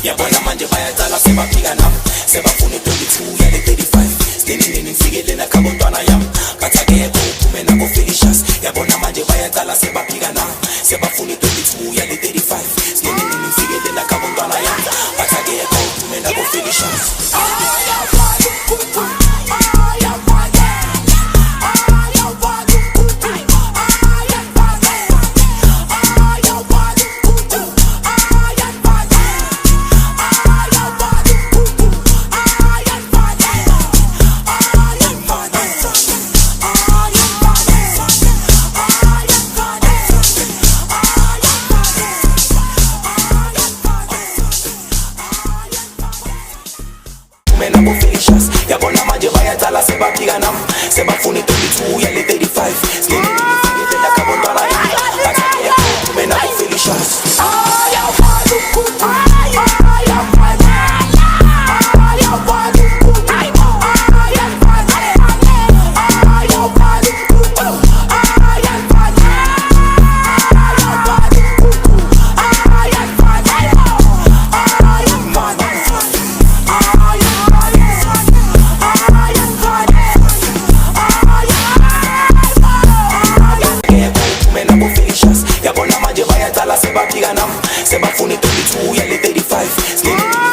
Yabona manje bayacala sebaphikana, sebafuna 22 yale 35. Skinning ngifikele nakhabantwana yami, bathakekho uphume nako felicious. Yabona manje bayacala sebaphikana, sebafuna 22 yale 35. Skinning ngifikele nakhabantwana yami, bathakekho uphume nako felicious. Nako felicious. Yabona manje bayacala sebaphikana, sebafuna 22 yale 35. Skinning ngifikele nakhabantwana yami, bathakekho uphume nako felicious. Yabona manje bayacala sebaphikana, sebafuna 22 yale 35. Skinning